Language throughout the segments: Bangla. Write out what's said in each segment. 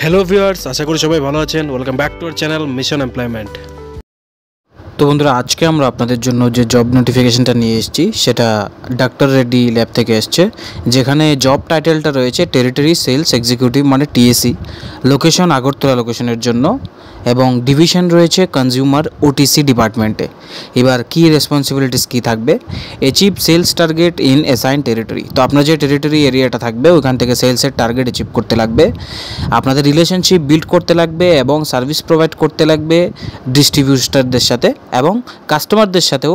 হ্যালো ভিউয়ার্স, আশা করি সবাই ভালো আছেন। Welcome back to our channel mission employment. তো বন্ধুরা, আজকে আমরা আপনাদের জন্য যে জব নোটিফিকেশনটা নিয়ে এসেছি সেটা ডাক্তার রেড্ডি ল্যাব থেকে এসছে, যেখানে জব টাইটেলটা রয়েছে টেরিটরি সেলস এক্সিকিউটিভ মানে টিএসি, লোকেশন আগরতলা লোকেশনের জন্য, এবং ডিভিশন রয়েছে কনজিউমার ওটিসি ডিপার্টমেন্টে। এবার কি রেসপন্সিবিলিটিস কী থাকবে? Achieve sales target in assign territory. তো আপনার যে টেরিটরি এরিয়াটা থাকবে ওইখান থেকে সেলসের টার্গেট অ্যাচিভ করতে লাগবে, আপনাদের রিলেশনশিপ বিল্ড করতে লাগবে এবং সার্ভিস প্রোভাইড করতে লাগবে ডিস্ট্রিবিউটারদের সাথে এবং কাস্টমারদের সাথেও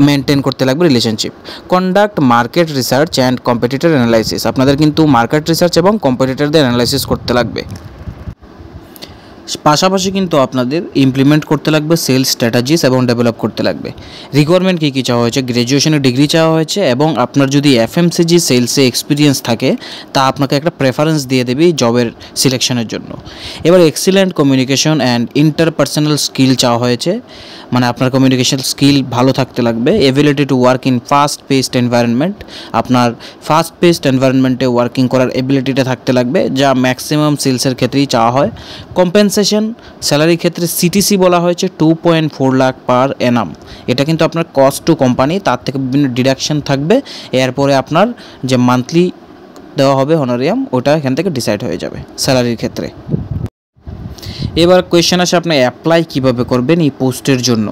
মেনটেন করতে লাগবে relationship. Conduct market research and competitor analysis. আপনাদের কিন্তু মার্কেট রিসার্চ এবং কম্পিটিটরদের অ্যানালাইসিস করতে লাগবে। পাশাপাশি কিন্তু আপনাদের ইমপ্লিমেন্ট করতে লাগবে সেলস স্ট্র্যাটেজিস এবং ডেভেলপ করতে লাগবে। রিকোয়ারমেন্ট কী কী চাওয়া হয়েছে? গ্র্যাজুয়েশনের ডিগ্রি চাওয়া হয়েছে এবং আপনার যদি এফএমসিজি সেলসে এক্সপিরিয়েন্স থাকে তা আপনাকে একটা প্রেফারেন্স দিয়ে দেবে জবের সিলেকশনের জন্য। এবার excellent communication and interpersonal skill চাওয়া হয়েছে, মানে আপনার কমিউনিকেশন স্কিল ভালো থাকতে লাগবে। Ability to work in fast paced environment, আপনার ফাস্ট পেসড এনভায়রনমেন্টে ওয়ার্কিং করার এবিলিটিটা থাকতে লাগবে, যা ম্যাক্সিমাম সেলসের ক্ষেত্রেই চাওয়া হয়। কম্পেনসেশন স্যালারির ক্ষেত্রে সিটিসি বলা হয়েছে 2.4 লাখ পার অ্যানাম। এটা কিন্তু আপনার কস্ট টু কোম্পানি, তার থেকে বিভিন্ন ডিডাকশন থাকবে। এরপরে আপনার যে মান্থলি দেওয়া হবে হনোরিয়াম, ওটা এখান থেকে ডিসাইড হয়ে যাবে স্যালারির ক্ষেত্রে। এবার কোয়েশ্চেন আসে, আপনি অ্যাপ্লাই কীভাবে করবেন এই পোস্টের জন্য।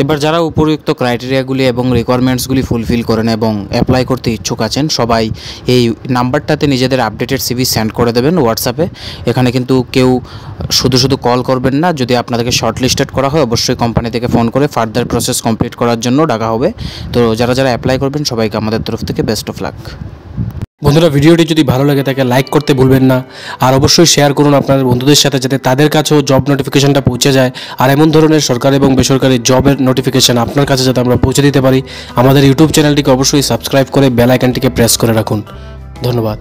এবার যারা উপযুক্ত ক্রাইটেরিয়াগুলি এবং রিকোয়ারমেন্টসগুলি ফুলফিল করেন এবং অ্যাপ্লাই করতে ইচ্ছুক আছেন, সবাই এই নাম্বারটাতে নিজেদের আপডেটেড সিভি সেন্ড করে দেবেন হোয়াটসঅ্যাপে। এখানে কিন্তু কেউ শুধু কল করবেন না। যদি আপনাদেরকে শর্ট লিস্টেড করা হয়, অবশ্যই কোম্পানি থেকে ফোন করে ফার্দার প্রসেস কমপ্লিট করার জন্য ডাকা হবে। তো যারা অ্যাপ্লাই করবেন সবাইকে আমাদের তরফ থেকে বেস্ট অফ লাক। বন্ধুরা, ভিডিওটি যদি ভালো লাগে থাকে লাইক করতে ভুলবেন না, আর অবশ্যই শেয়ার করুন আপনাদের বন্ধুদের সাথে, যাতে তাদের কাছেও জব নোটিফিকেশনটা পৌঁছে যায়। আর এমন ধরনের সরকারি এবং বেসরকারি জবের নোটিফিকেশন আপনার কাছে যাতে আমরা পৌঁছে দিতে পারি, আমাদের ইউটিউব চ্যানেলটিকে অবশ্যই সাবস্ক্রাইব করে বেল আইকনটিকে প্রেস করে রাখুন। ধন্যবাদ।